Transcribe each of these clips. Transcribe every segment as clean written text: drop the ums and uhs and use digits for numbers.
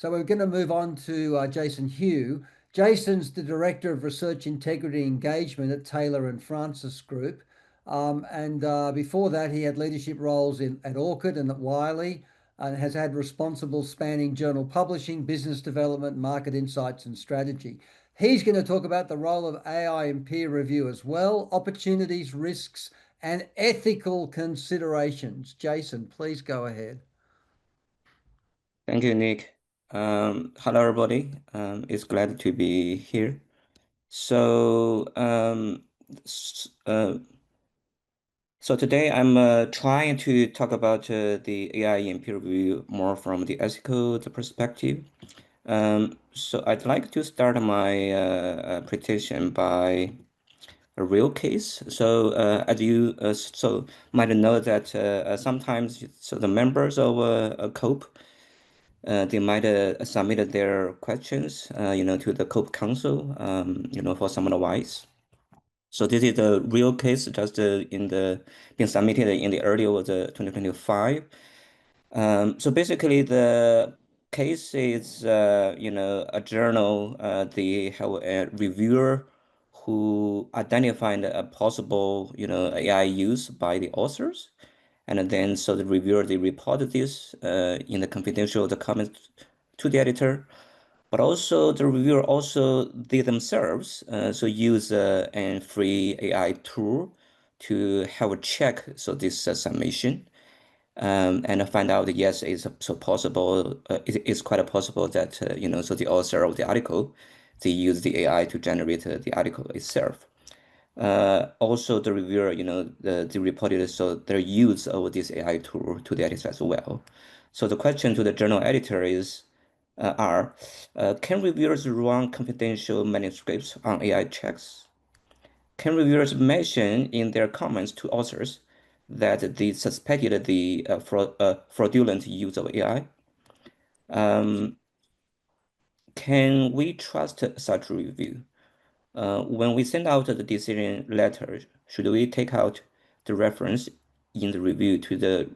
So we're going to move on to Jason Hugh. Jason's the Director of Research Integrity Engagement at Taylor and Francis Group. And before that, he had leadership roles at Orchid and at Wiley, and has had responsible spanning journal publishing, business development, market insights, and strategy. He's going to talk about the role of AI in peer review as well, opportunities, risks, and ethical considerations. Jason, please go ahead. Thank you, Nick. Hello, everybody. It's glad to be here. So, s- uh, so today I'm trying to talk about the AI in peer review more from the ethical perspective. So I'd like to start my presentation by a real case. So, as you might know that sometimes the members of a COPE they might submit their questions, to the COPE Council, for some advice. So this is a real case, just in the being submitted in the early of the 2025. So basically, the case is, a journal. They have a reviewer who identified a possible, AI use by the authors. And then so the reviewer, they reported this in the confidential the comments to the editor, but also the reviewer also they themselves so use a free AI tool to have a check so this submission and find out that yes, it's so possible. It is quite possible that so the author of the article they use the AI to generate the article itself. Also, the reviewer, the reported so their use of this AI tool to the editor as well. So the question to the journal editor is, can reviewers run confidential manuscripts on AI checks? Can reviewers mention in their comments to authors that they suspected the fraudulent use of AI? Um, can we trust such review? When we send out the decision letter, should we take out the reference in the review to the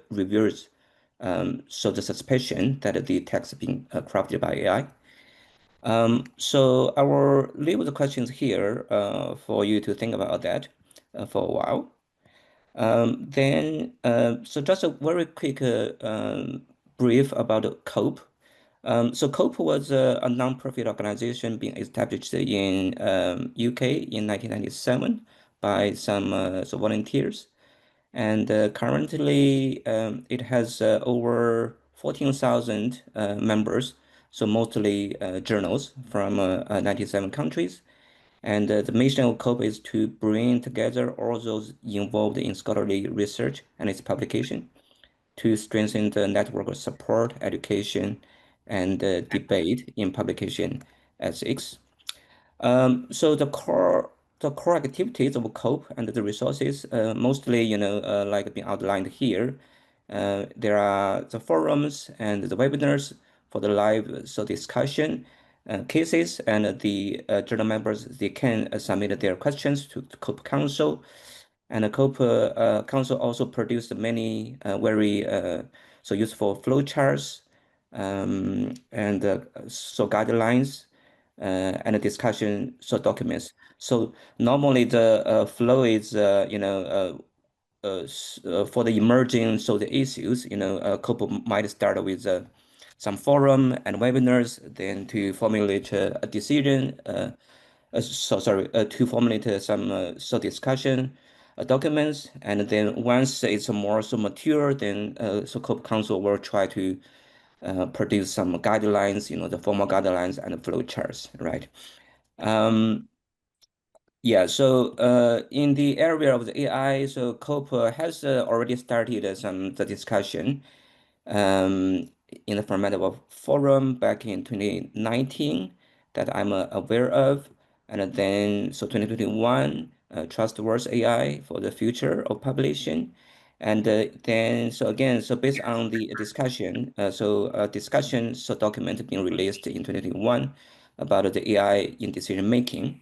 reviewers so the suspicion that the text being crafted by AI? So I will leave the questions here for you to think about that for a while. So just a very quick brief about COPE. So COPE was a non-profit organization being established in UK in 1997 by some volunteers. And currently it has over 14,000 members, so mostly journals from 97 countries. And the mission of COPE is to bring together all those involved in scholarly research and its publication to strengthen the network of support, education, and debate in publication ethics. So the core activities of COPE and the resources, mostly, like being outlined here. There are the forums and the webinars for the live discussion cases, and the journal members they can submit their questions to the COPE Council. And the COPE Council also produced many very useful flowcharts and guidelines and a discussion documents. So normally the flow is for the emerging the issues, COPE might start with some forum and webinars, then to formulate a decision. To formulate some discussion documents, and then once it's more mature, then COPE Council will try to produce some guidelines, the formal guidelines and flow charts, right? Um, yeah, so in the area of the AI, so COPE has already started the discussion um, in the format of a forum back in 2019 that I'm aware of. And then, so 2021, Trustworthy AI for the future of publishing. And then, so again, so based on the discussion, discussion document being released in 2021 about the AI in decision making.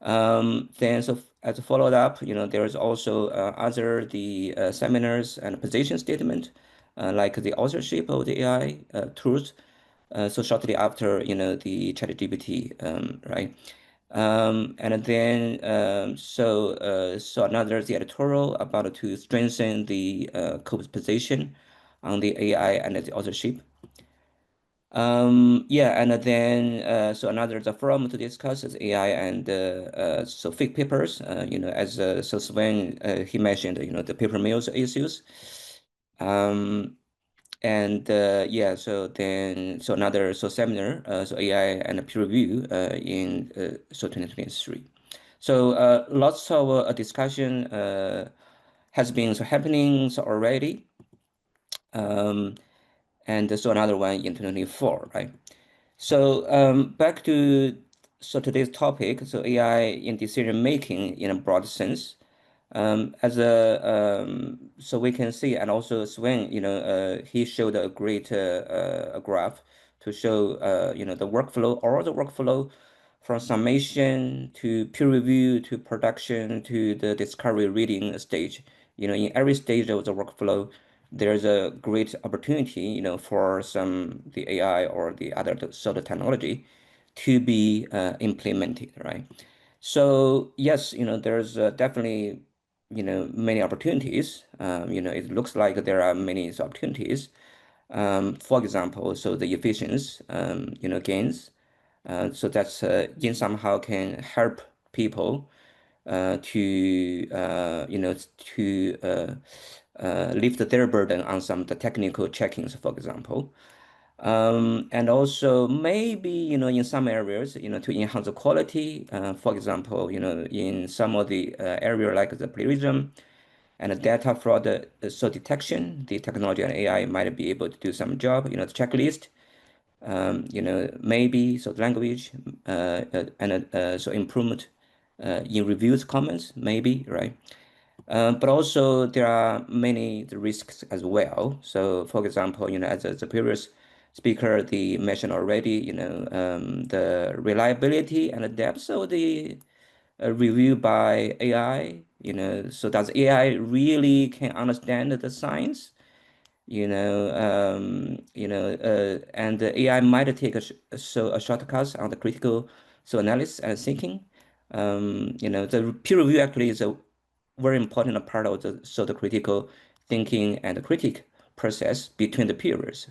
Then, so as a follow up, there is also other the seminars and position statement like the authorship of the AI tools. So shortly after, the ChatGPT, right? And then so another the editorial about to strengthen the Cope's position on the AI and the authorship. Yeah, and then so another the forum to discuss is AI and so fake papers. As so Sven he mentioned, the paper mills issues. Um, and yeah, so then so another so seminar, so AI and peer review in so 2023. So lots of discussion has been so happening so already. Um, and so another one in 2024, right? So back to so today's topic, so AI in decision making in a broad sense. As a so we can see, and also Sven, he showed a great a graph to show the workflow or the workflow from summation to peer review to production to the discovery reading stage. In every stage of the workflow, there's a great opportunity, for some the AI or the other sort of technology to be implemented, right? So yes, there's definitely, many opportunities. It looks like there are many opportunities. For example, so the efficiency, gains. So that's in somehow can help people to lift their burden on some of the technical checkings, for example. And also maybe, in some areas, to enhance the quality, for example, in some of the area like the plagiarism and the data fraud so detection, the technology and AI might be able to do some job, the checklist, maybe so language and so improvement in reviews, comments, maybe, right? But also there are many the risks as well. So for example, as the previous speaker the mentioned already, the reliability and the depth of the review by AI, so does AI really can understand the science? And the AI might take a shortcut on the critical so analysis and thinking. The peer review actually is a very important part of the critical thinking and the critic process between the peers,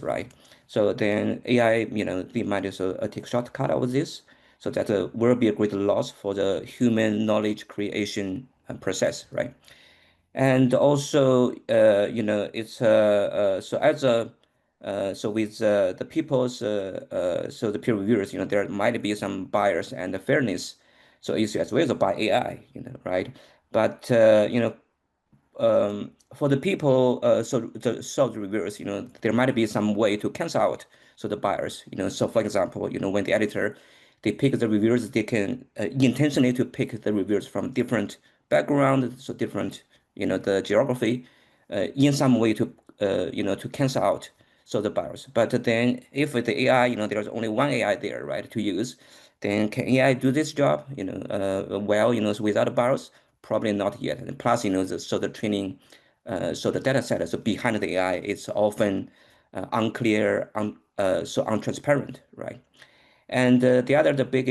right? So then AI, they might also take shortcut of this, so that will be a great loss for the human knowledge creation process, right? And also, it's so as a so with the people's so the peer reviewers, there might be some bias and fairness so issue as well by AI, right? But for the people, so the sales reviewers, there might be some way to cancel out so the buyers, So for example, when the editor they pick the reviewers, they can intentionally to pick the reviewers from different background, so different, the geography, in some way to cancel out so the buyers. But then if with the AI, there's only one AI there, right, to use, then can AI do this job, well, so without buyers? Probably not yet. And plus, so the training, so the data set so behind the AI is often unclear, so untransparent, right? And the other, the big,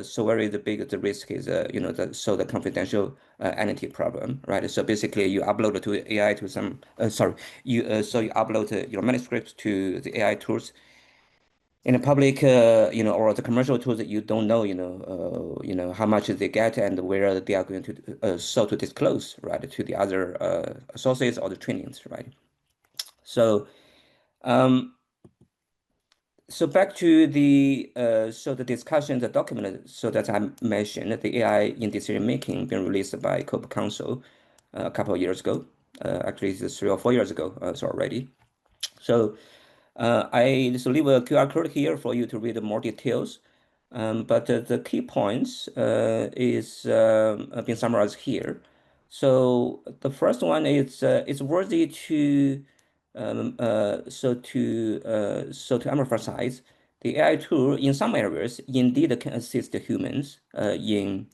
so very the big the risk is, the confidential entity problem, right? So basically, you upload to AI to some, sorry, you upload your manuscript to the AI tools in the public, or the commercial tools that you don't know, how much they get and where they are going to so to disclose, right, to the other associates or the trainings, right? So, um, so back to the the discussion, the document, so that I mentioned, the AI in decision making been released by COPE Council a couple of years ago. Actually, it's 3 or 4 years ago, so already. So I just leave a QR code here for you to read more details. But the key points is have been summarized here. So the first one is it's worthy to to emphasize the AI tool in some areas indeed can assist the humans in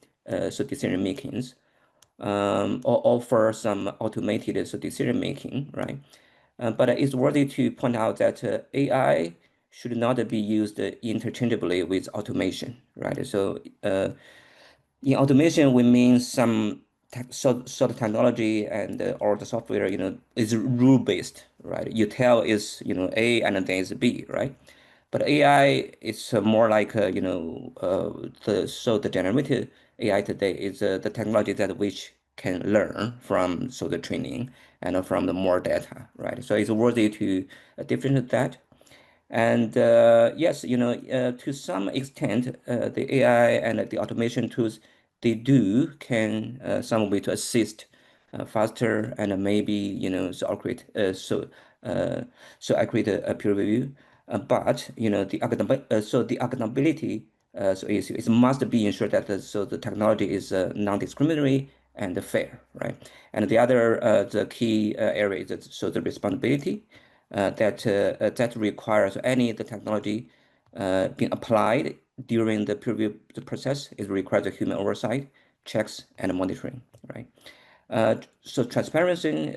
so decision makings. or offer some automated decision making, right? But it's worthy to point out that AI should not be used interchangeably with automation, right? So in automation, we mean some sort of technology and or the software, is rule based, right? You tell is A and then is B, right? But AI is more like the generative AI today is the technology that which can learn from the training and from the more data, right? So it's worthy to differentiate that. And yes, to some extent, the AI and the automation tools, they do can some way to assist faster and maybe uh, so accurate peer review. But the academic issue it must be ensured that the technology is non-discriminatory and fair, right? And the other the key area is the responsibility that requires any the technology being applied during the preview the process. It requires a human oversight, checks, and monitoring, right? So transparency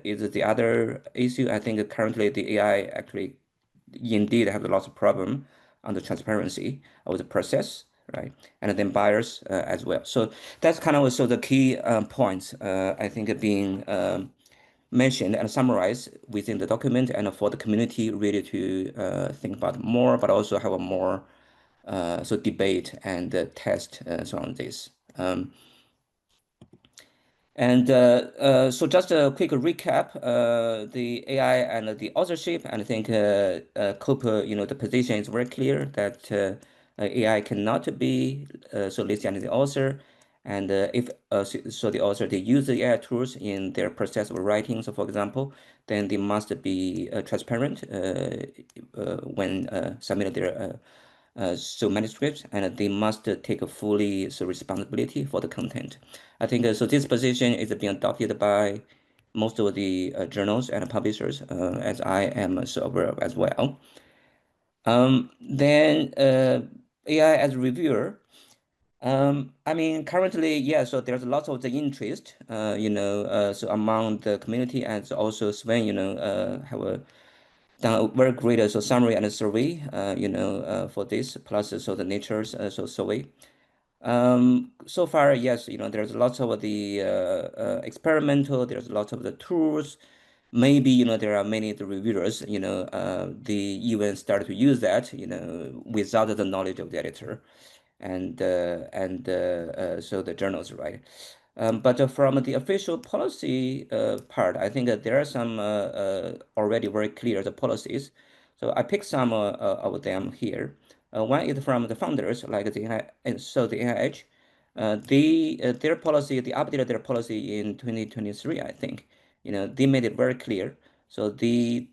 is the other issue. I think currently the AI actually indeed have lots of problem on the transparency of the process, right? And then buyers as well. So that's kind of also the key points I think being mentioned and summarized within the document and for the community really to think about more, but also have a more debate and test so on this. And so just a quick recap, the AI and the authorship, and I think Cooper, the position is very clear that AI cannot be listed as the author. And if the author, they use the AI tools in their process of writing. So for example, then they must be transparent when submit their manuscripts, and they must take a fully responsibility for the content. I think this position is being adopted by most of the journals and publishers, as I am so aware of as well. Then AI as reviewer. I mean, currently, yeah, so there's lots of the interest, so among the community, and also Sven, have done a very great summary and a survey, for this, plus the nature's survey. So far, yes, there's lots of the experimental, there's lots of the tools. Maybe, there are many the reviewers, they even start to use that, without the knowledge of the editor and the journals, right? But from the official policy part, I think that there are some already very clear the policies. So I picked some of them here. One is from the founders, like the NIH, their policy, they updated their policy in 2023, I think. They made it very clear. So they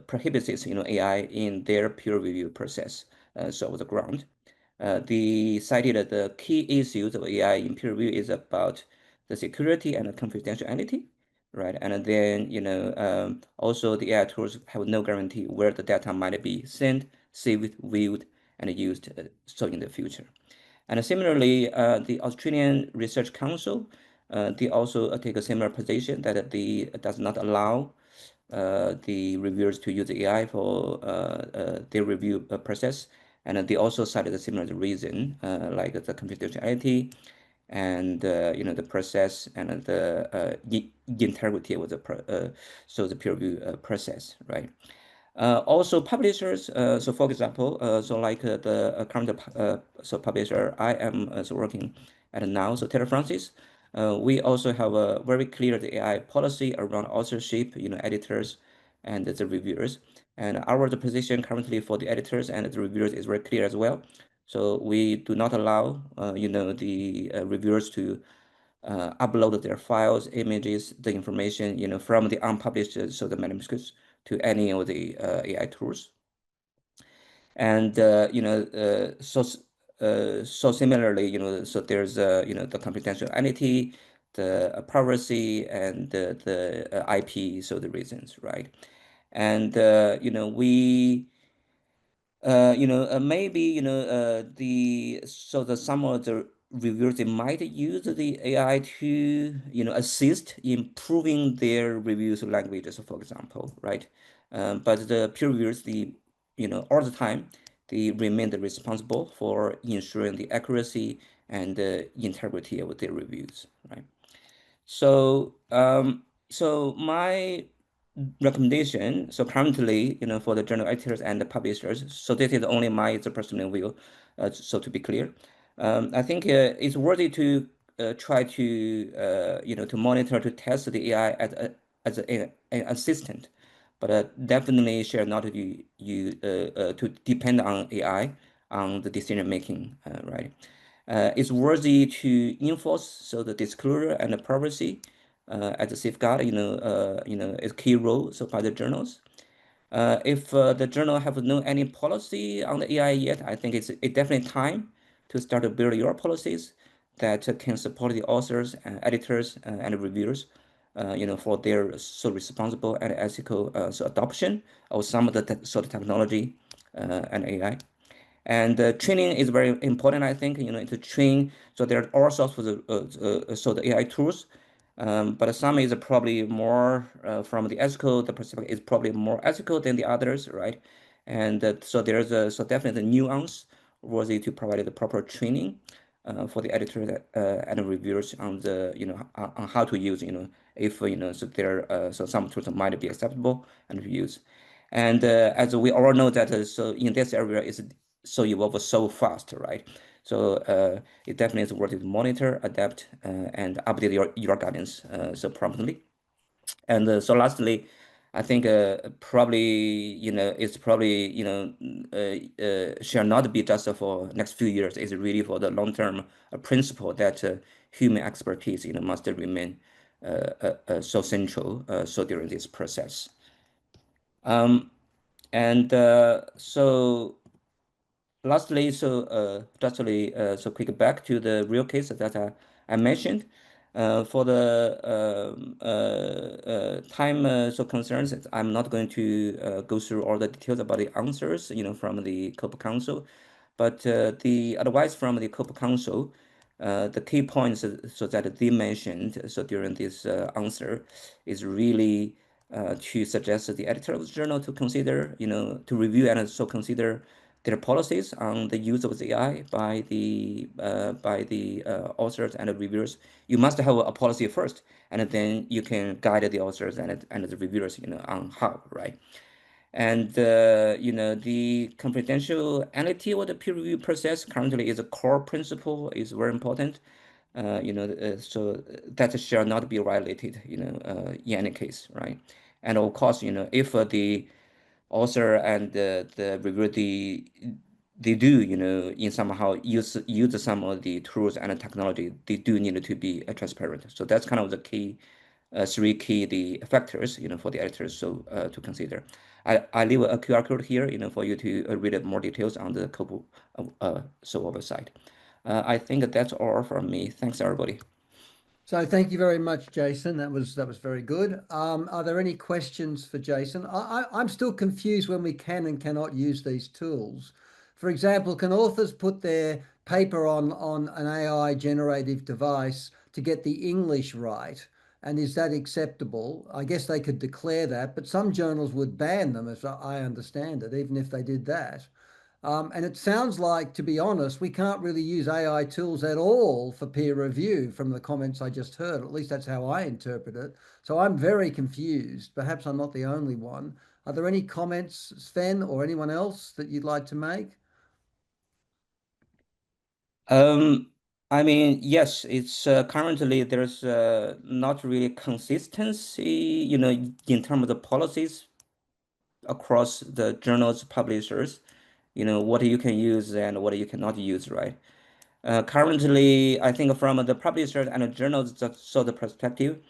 prohibits AI in their peer review process. So the ground. They cited that the key issues of AI in peer review is about the security and the confidentiality, right? And then, also the AI tools have no guarantee where the data might be sent, saved, viewed, and used so in the future. And similarly, the Australian Research Council, they also take a similar position that they does not allow the reviewers to use AI for their review process. And they also cited a similar reason, like the confidentiality and the process and the integrity of the peer review process, right? Also publishers, so for example, so like the current publisher I am working at now, so Taylor Francis, we also have a very clear the AI policy around authorship, editors and the reviewers. And our the position currently for the editors and the reviewers is very clear as well. So we do not allow, the reviewers to upload their files, images, the information, from the unpublished, so the manuscripts to any of the AI tools. And so similarly, so there's the confidentiality, the privacy, and the IP, so the reasons, right? And we maybe the some of the reviewers they might use the AI to assist improving their reviews languages, for example, right? But the peer reviewers, all the time, they remain responsible for ensuring the accuracy and integrity of their reviews, right? So, so my recommendation, so currently, for the journal editors and the publishers, so this is only my the personal view, so to be clear, I think it's worthy to try to, to monitor, to test the AI an assistant, but definitely shall not to depend on AI on the decision making, right? It's worthy to enforce so the disclosure and the privacy as a safeguard, is key role so by the journals. If the journal have no any policy on the AI yet, I think it's definitely time to start to build your policies that can support the authors and editors and reviewers, for their so responsible and ethical so adoption of some of the sort of technology and AI. And training is very important, I think, to train. So there are all sorts of so the AI tools, but some is probably more from the ethical, the perspective is probably more ethical than the others, right? And so there's a so definitely the nuance worthy to provide the proper training for the editor and the reviewers on the on how to use if so there so some tools might be acceptable and to use. And as we all know that so in this area is so evolve so fast, right? So it definitely is worth to monitor, adapt, and update your guidance so promptly. And so lastly, I think probably it's probably shall not be just for next few years. It's really for the long term principle that human expertise must remain so central so during this process. Um, and so. Lastly, so quick back to the real case that I mentioned. For the time so concerns, I'm not going to go through all the details about the answers, from the Corporate Council, but the advice from the Corporate Council, the key points so that they mentioned so during this answer is really to suggest the editor of the journal to consider, to review and also consider their policies on the use of the AI by the authors and the reviewers. You must have a policy first, and then you can guide the authors and the reviewers, on how, right? And the confidentiality of the peer review process currently is a core principle, is very important. So that shall not be violated, in any case, right? And of course, if the author and the reviewer they do in somehow use some of the tools and the technology, they do need to be transparent. So that's kind of the key three key the factors for the editors so to consider. I leave a QR code here for you to read more details on the couple so website. I think that's all from me. Thanks everybody. So thank you very much, Jason. That was very good. Are there any questions for Jason? I'm still confused when we can and cannot use these tools. For example, can authors put their paper on an AI generative device to get the English right? And is that acceptable? I guess they could declare that, but some journals would ban them, as I understand it, even if they did that. And it sounds like, to be honest, we can't really use AI tools at all for peer review from the comments I just heard. At least that's how I interpret it. So I'm very confused. Perhaps I'm not the only one. Are there any comments, Sven, or anyone else that you'd like to make? Um, I mean, yes, it's currently there's not really consistency, in terms of the policies across the journals, publishers, what you can use and what you cannot use, right? Currently, I think from the publishers and the journals sort of perspective,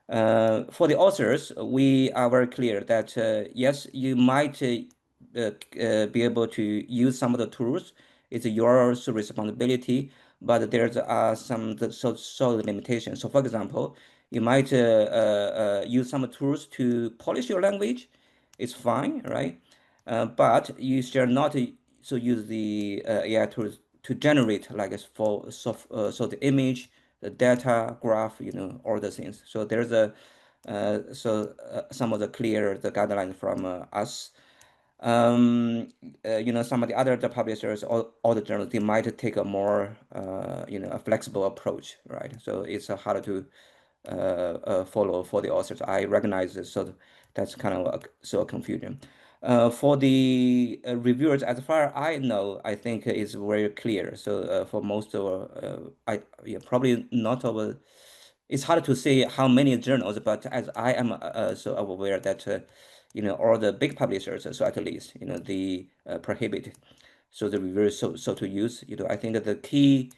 for the authors, we are very clear that yes, you might be able to use some of the tools. It's your responsibility, but there's some so limitations. So, for example, you might use some tools to polish your language. It's fine, right? But you shall not so use the AI tools to generate like so the image, the data graph, all the things. So there's a some of the clear the guidelines from us. Some of the other the publishers or the journals, they might take a more a flexible approach, right? So it's hard to follow for the authors. I recognize this, so that's kind of a confusion. For the reviewers, as far as I know, I think it's very clear. So for most of I yeah, probably not over. It's hard to say how many journals, but as I am so aware that all the big publishers, so at least the prohibit so the reviewers so to use. I think that the key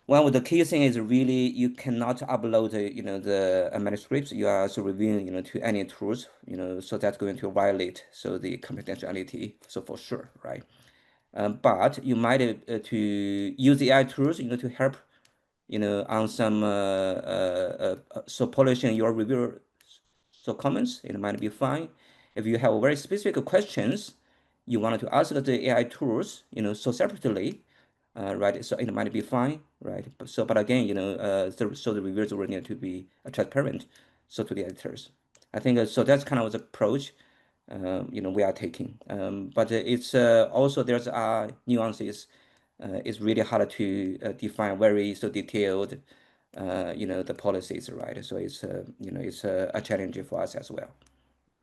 one of the key thing is really you cannot upload, the manuscripts you are also reviewing, to any tools, so that's going to violate so the confidentiality, so for sure, right? But you might to use AI tools, to help, on some so polishing your review so comments, it might be fine. If you have very specific questions, you wanted to ask the AI tools, so separately, right? So it might be fine, right? But again, so the reviewers will need to be transparent, so to the editors. I think so. That's kind of the approach, we are taking. But it's also there's nuances. It's really hard to define very so detailed, the policies, right? So it's a challenge for us as well.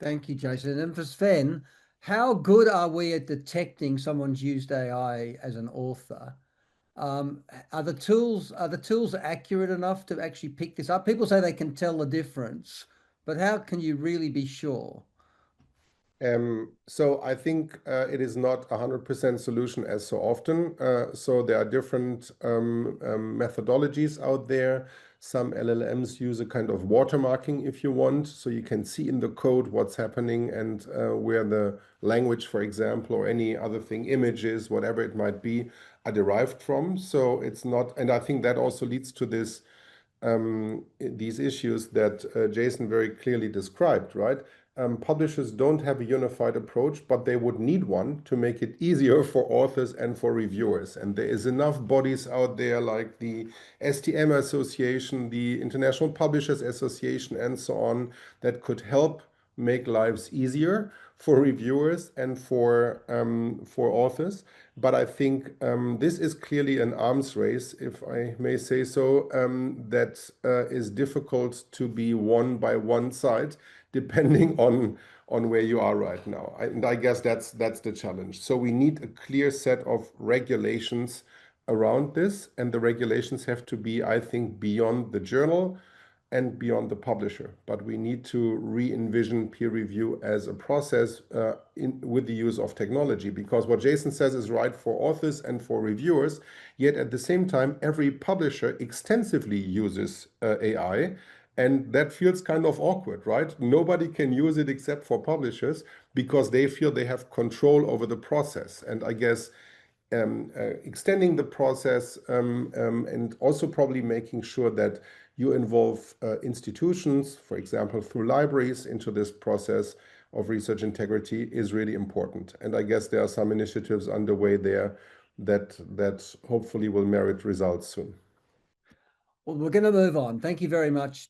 Thank you, Jason. And for Sven, how good are we at detecting someone's used AI as an author? Are the tools accurate enough to actually pick this up? People say they can tell the difference, but how can you really be sure? So I think it is not a 100% solution as so often. So there are different methodologies out there. Some LLMs use a kind of watermarking if you want, so you can see in the code what's happening and where the language, for example, or any other thing, images, whatever it might be, are derived from. So it's not, and I think that also leads to these issues that Jason very clearly described, right? Publishers don't have a unified approach, but they would need one to make it easier for authors and for reviewers. And there is enough bodies out there like the STM Association, the International Publishers Association, and so on, that could help make lives easier for reviewers and for authors. But I think this is clearly an arms race, if I may say so, that is difficult to be won by one side, depending on where you are right now. And I guess that's the challenge. So we need a clear set of regulations around this, and the regulations have to be, I think, beyond the journal and beyond the publisher. But we need to re-envision peer review as a process with the use of technology, because what Jason says is right for authors and for reviewers, yet at the same time, every publisher extensively uses AI. And that feels kind of awkward, right? Nobody can use it except for publishers because they feel they have control over the process. And I guess extending the process and also probably making sure that you involve institutions, for example, through libraries, into this process of research integrity is really important. And I guess there are some initiatives underway there that hopefully will merit results soon. Well, we're going to move on. Thank you very much,